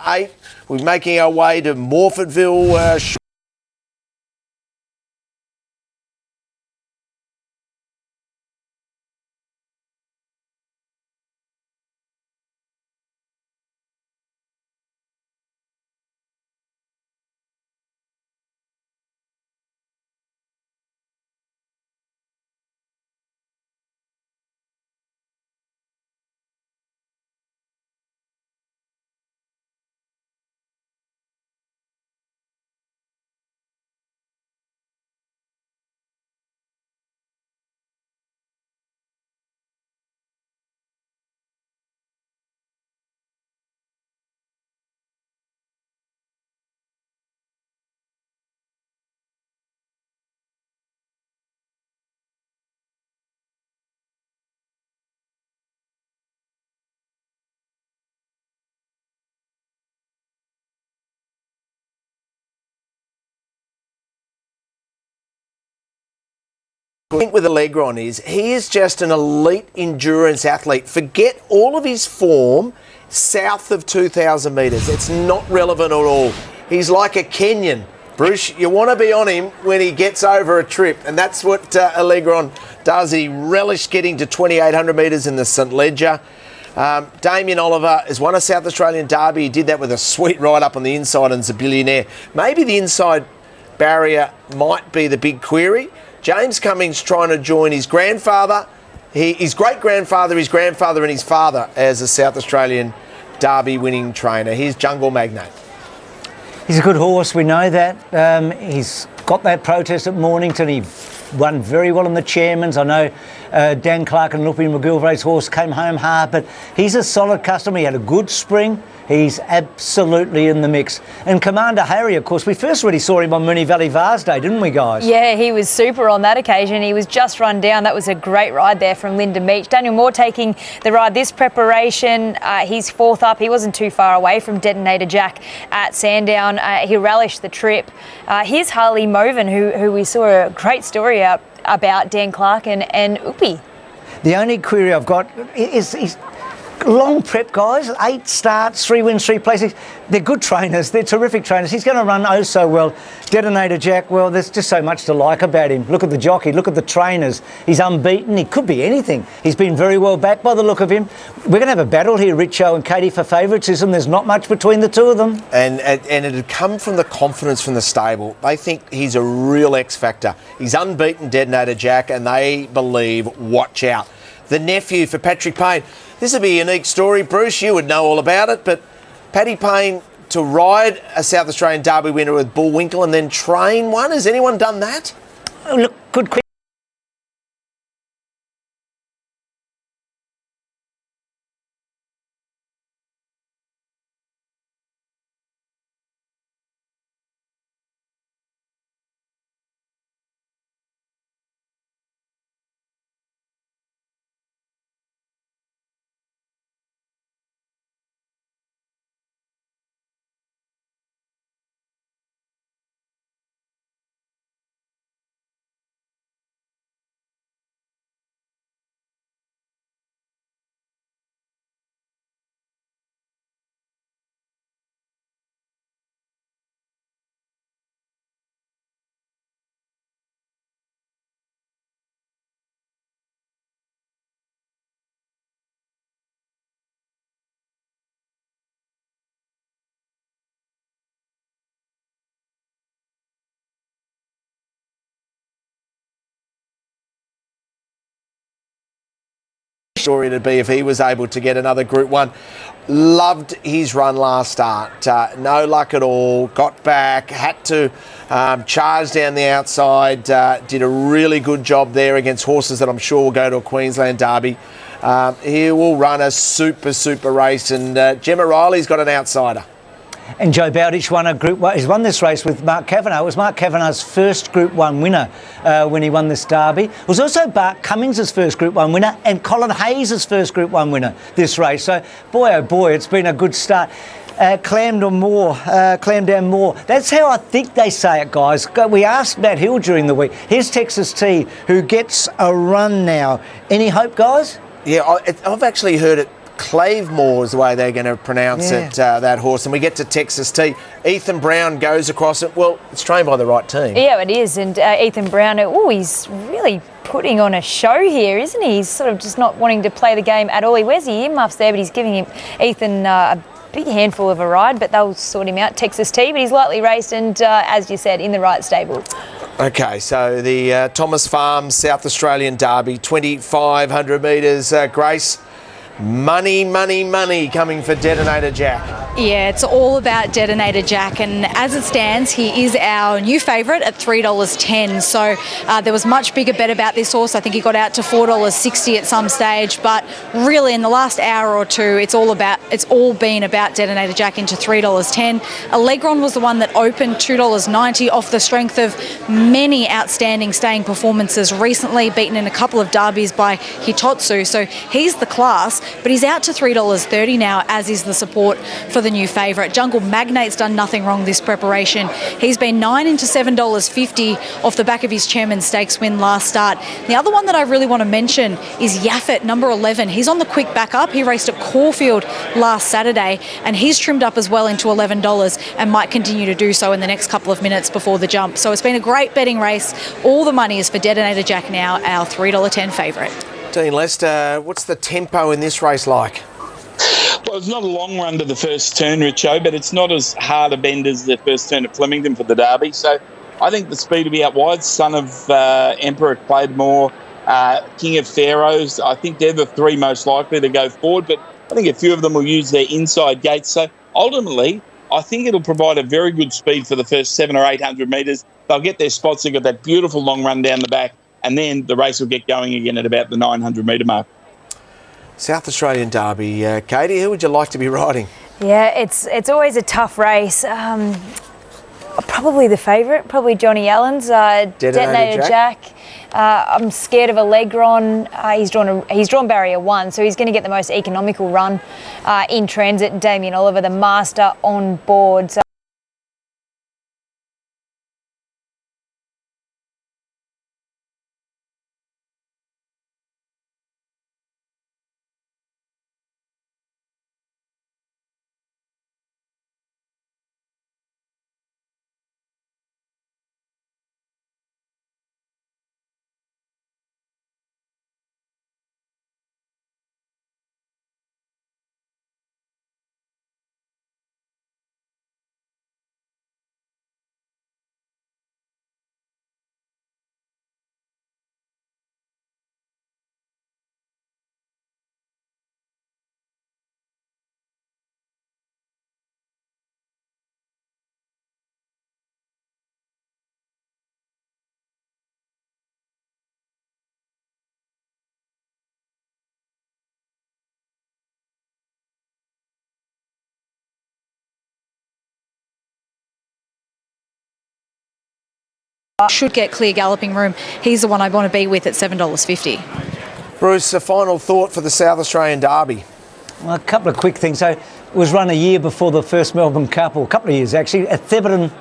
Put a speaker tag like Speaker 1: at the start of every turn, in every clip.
Speaker 1: 8. We're making our way to Morphettville. The thing with Allegron is he is just an elite endurance athlete. Forget all of his form south of 2,000 metres. It's not relevant at all. He's like a Kenyan. Bruce, you want to be on him when he gets over a trip, and that's what Allegron does. He relished getting to 2,800 metres in the St Ledger. Damien Oliver has won a South Australian Derby. He did that with a sweet ride up on the inside and is a billionaire. Maybe the inside barrier might be the big query. James Cummings trying to join his grandfather, his great-grandfather, his grandfather and his father as a South Australian Derby winning trainer. Here's Jungle Magnate.
Speaker 2: He's a good horse, we know that. He's got that protest at Mornington. He won very well in the Chairman's. I know Dan Clark and Lupi McGilvray's horse came home hard, but he's a solid customer. He had a good spring. He's absolutely in the mix. And Commander Harry, of course, we first really saw him on Moonee Valley Vars Day, didn't we, guys?
Speaker 3: Yeah, he was super on that occasion. He was just run down. That was a great ride there from Linda Meach. Daniel Moore taking the ride this preparation. He's fourth up. He wasn't too far away from Detonator Jack at Sandown. He relished the trip. Here's Harley Moven, who we saw a great story about Dan Clark and Upi.
Speaker 2: The only query I've got is he's long prep, guys. 8 starts, 3 wins, 3 places. They're good trainers. They're terrific trainers. He's going to run oh so well. Detonator Jack, well, there's just so much to like about him. Look at the jockey. Look at the trainers. He's unbeaten. He could be anything. He's been very well backed by the look of him. We're going to have a battle here, Richo and Katie, for favouritism. There's not much between the two of them.
Speaker 1: And it had come from the confidence from the stable. They think he's a real X factor. He's unbeaten, Detonator Jack, and they believe, watch out. The nephew for Patrick Payne. This would be a unique story, Bruce. You would know all about it, but Paddy Payne to ride a South Australian Derby winner with Bullwinkle and then train one. Has anyone done that?
Speaker 2: Oh, look, good question.
Speaker 1: Story to be if he was able to get another Group 1. Loved his run last start. No luck at all. Got back. Had to charge down the outside. Did a really good job there against horses that I'm sure will go to a Queensland Derby. He will run a super race, and Gemma Riley's got an outsider.
Speaker 2: And Joe Bowditch won a Group 1. He's won this race with Mark Kavanagh. It was Mark Kavanagh's first Group 1 winner when he won this Derby. It was also Bart Cummings' first Group 1 winner and Colin Hayes' first Group 1 winner this race. So, boy, oh boy, it's been a good start. Clam down more. That's how I think they say it, guys. We asked Matt Hill during the week. Here's Texas T, who gets a run now. Any hope, guys?
Speaker 1: Yeah, I've actually heard it Clavemore is the way they're going to pronounce it, that horse. And we get to Texas T. Ethan Brown goes across it. Well, it's trained by the right team.
Speaker 3: Yeah, it is. And Ethan Brown, he's really putting on a show here, isn't he? He's sort of just not wanting to play the game at all. He wears the earmuffs there, but he's giving Ethan a big handful of a ride, but they'll sort him out. Texas T, but he's lightly raced and, as you said, in the right stable.
Speaker 1: Okay, so the Thomas Farms South Australian Derby, 2,500 metres. Grace, money coming for Detonator Jack.
Speaker 4: Yeah, it's all about Detonator Jack, and as it stands, he is our new favourite at $3.10. So there was much bigger bet about this horse. I think he got out to $4.60 at some stage, but really in the last hour or two, it's all been about Detonator Jack into $3.10. Allegron was the one that opened $2.90 off the strength of many outstanding staying performances recently, beaten in a couple of derbies by Hitotsu. So he's the class, but he's out to $3.30 now, as is the support for the new favourite. Jungle Magnate's done nothing wrong this preparation. He's been $9 into $7.50 off the back of his Chairman's Stakes win last start. The other one that I really want to mention is Yaffet, number 11. He's on the quick back up. He raced at Caulfield last Saturday, and he's trimmed up as well into $11 and might continue to do so in the next couple of minutes before the jump. So it's been a great betting race. All the money is for Detonator Jack now, our $3.10 favourite.
Speaker 1: Dean Lester, what's the tempo in this race like?
Speaker 5: Well, it's not a long run to the first turn, Richo, but it's not as hard a bend as the first turn at Flemington for the Derby. So I think the speed will be out wide. Son of Emperor Clademore, King of Pharaohs, I think they're the three most likely to go forward, but I think a few of them will use their inside gates. So ultimately, I think it'll provide a very good speed for the first 700 or 800 metres. They'll get their spots. They've got that beautiful long run down the back, and then the race will get going again at about the 900 metre mark.
Speaker 1: South Australian Derby. Katie, who would you like to be riding?
Speaker 3: Yeah, it's always a tough race. Probably the favourite, probably Johnny Allen's Detonator Jack. I'm scared of Allegron. He's drawn barrier 1, so he's going to get the most economical run in transit. Damien Oliver, the master, on board. So
Speaker 4: should get clear galloping room. He's the one I want to be with at $7.50.
Speaker 1: Bruce, a final thought for the South Australian Derby.
Speaker 2: Well, a couple of quick things. So it was run a year before the first Melbourne Cup, or a couple of years actually, at Thebarton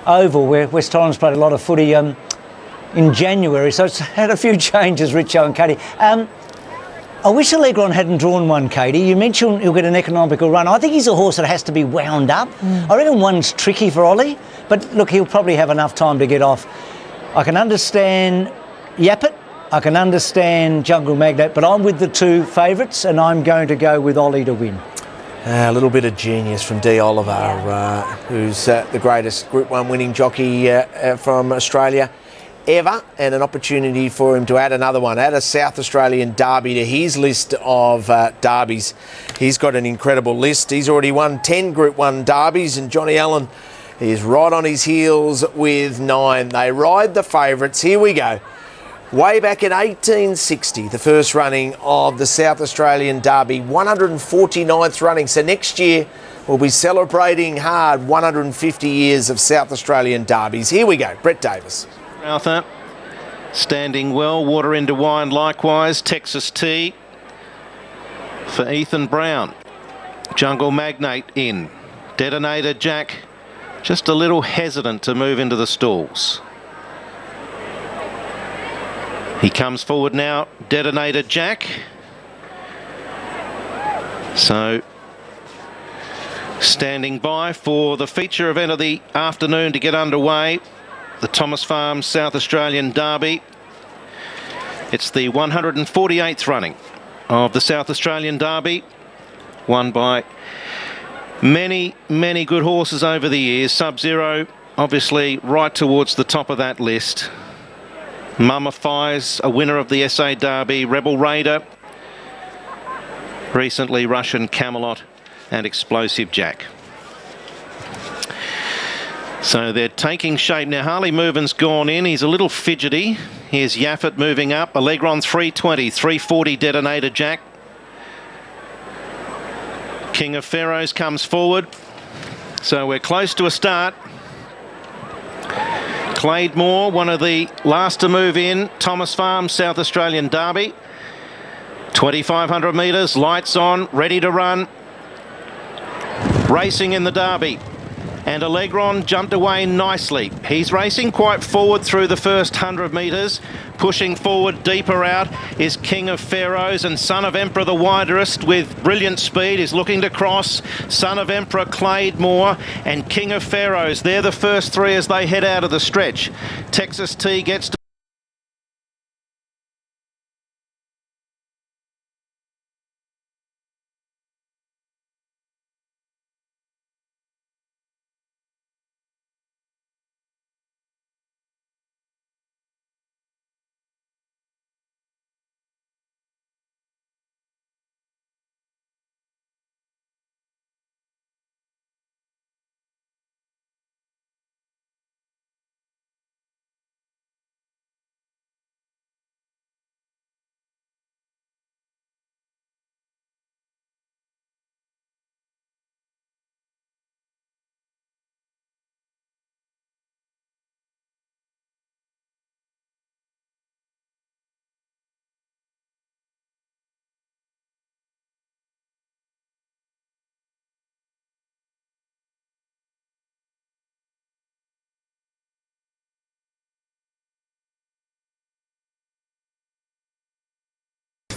Speaker 2: Oval, where West Torrens played a lot of footy in January. So it's had a few changes, Richo and Katie. I wish Allegron hadn't drawn one, Katie. You mentioned he'll get an economical run. I think he's a horse that has to be wound up. I reckon one's tricky for Ollie, but look, he'll probably have enough time to get off. I can understand Yappet, I can understand Jungle Magnate, but I'm with the two favourites, and I'm going to go with Ollie to win.
Speaker 1: A little bit of genius from D. Oliver, who's the greatest Group 1 winning jockey from Australia ever, and an opportunity for him to add another one, add a South Australian Derby to his list of derbies. He's got an incredible list. He's already won 10 Group 1 derbies, and Johnny Allen is right on his heels with 9. They ride the favourites. Here we go. Way back in 1860, the first running of the South Australian Derby, 149th running. So next year, we'll be celebrating hard 150 years of South Australian Derbies. Here we go. Brett Davis.
Speaker 6: Arthur standing well. Water into Wine likewise. Texas Tea for Ethan Brown. Jungle Magnate in. Detonator Jack just a little hesitant to move into the stalls. He comes forward now, Detonator Jack. So, standing by for the feature event of the afternoon to get underway, the Thomas Farm South Australian Derby. It's the 148th running of the South Australian Derby, won by many, many good horses over the years. Sub-Zero, obviously, right towards the top of that list. Mummifies, a winner of the SA Derby. Rebel Raider, recently Russian Camelot, and Explosive Jack. So they're taking shape now. Harley Moven's gone in. He's a little fidgety. Here's Yaffet moving up. Allegron 320, 340 Detonator Jack. King of Pharaohs comes forward. So we're close to a start. Claydemore, one of the last to move in. Thomas Farm South Australian Derby. 2,500 metres, lights on, ready to run. Racing in the Derby. And Allegron jumped away nicely. He's racing quite forward through the first 100 metres. Pushing forward deeper out is King of Pharaohs, and Son of Emperor, the widerest, with brilliant speed, is looking to cross. Son of Emperor, Claydemore, and King of Pharaohs. They're the first three as they head out of the stretch. Texas T gets to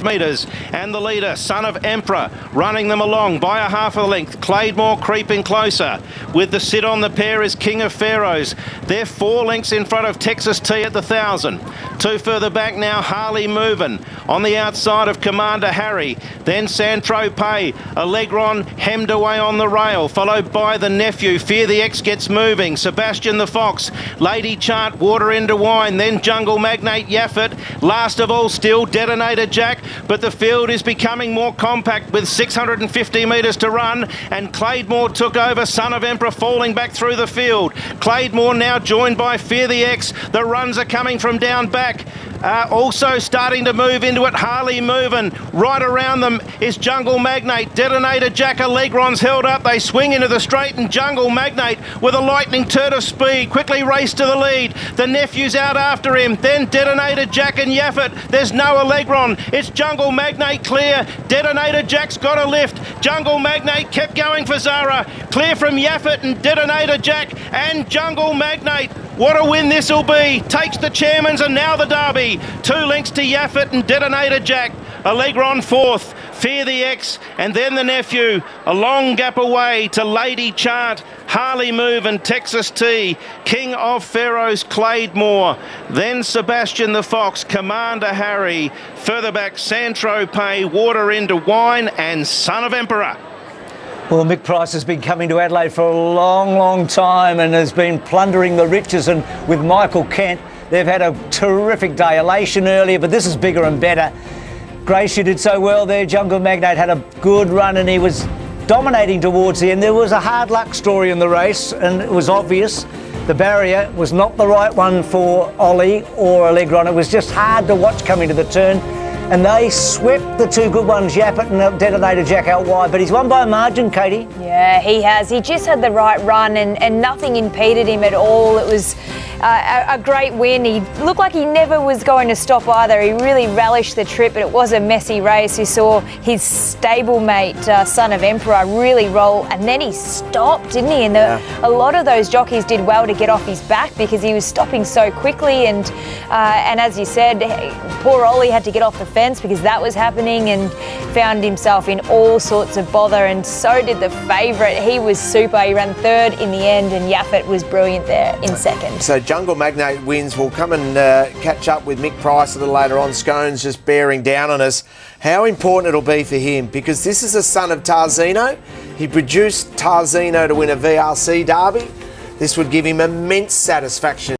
Speaker 6: metres, and the leader, Son of Emperor, running them along by a half a length. Claydemore creeping closer. With the sit on the pair is King of Pharaohs. They're 4 lengths in front of Texas T at the 1,000. 2 further back now, Harley Moven. On the outside of Commander Harry. Then Saint-Tropez. Allegron hemmed away on the rail, followed by the nephew. Fear the X gets moving. Sebastian the Fox. Lady Chant, Water into Wine. Then Jungle Magnate Yaffet. Last of all still Detonator Jack. But the field is becoming more compact with 650 metres to run, and Claydemore took over. Son of Emperor falling back through the field. Claydemore now joined by Fear the X. The runs are coming from down back. Also starting to move into it, Harley Moven. Right around them is Jungle Magnate. Detonator Jack. Allegron's held up. They swing into the straight, and Jungle Magnate with a lightning turn of speed quickly race to the lead. The nephew's out after him. Then Detonator Jack and Yaffet. There's no Allegron. It's Jungle Magnate clear. Detonator Jack's got a lift. Jungle Magnate kept going for Zara. Clear from Yaffet and Detonator Jack and Jungle Magnate. What a win this will be. Takes the Chairman's and now the Derby. 2 lengths to Yaffet and Detonator Jack. Allegron 4th. Fear the X, and then the nephew. A long gap away to Lady Chant, Harley Moven, Texas T, King of Pharaohs, Claydemore. Then Sebastian the Fox, Commander Harry. Further back, Saint-Tropez, Water into Wine, and Son of Emperor.
Speaker 2: Well, Mick Price has been coming to Adelaide for a long, long time and has been plundering the riches, and with Michael Kent, they've had a terrific day. Elation earlier, but this is bigger and better. Gracie did so well there. Jungle Magnate had a good run and he was dominating towards the end. There was a hard luck story in the race, and it was obvious. The barrier was not the right one for Ollie or Allegron. It was just hard to watch coming to the turn. And they swept the 2 good ones, Yaffet and Detonator Jack, out wide. But he's won by a margin, Katie.
Speaker 3: Yeah, he has. He just had the right run and nothing impeded him at all. It was a great win. He looked like he never was going to stop either. He really relished the trip, but it was a messy race. You saw his stablemate, Son of Emperor, really roll, and then he stopped, didn't he? And a lot of those jockeys did well to get off his back because he was stopping so quickly. And as you said, poor Ollie had to get off the fence because that was happening, and found himself in all sorts of bother, and so did the favourite. He was super. He ran third in the end, and Yaffet was brilliant there in second.
Speaker 1: So Jungle Magnate wins. We'll come and catch up with Mick Price a little later on. Scones just bearing down on us. How important it'll be for him, because this is a son of Tarzino. He produced Tarzino to win a VRC derby. This would give him immense satisfaction.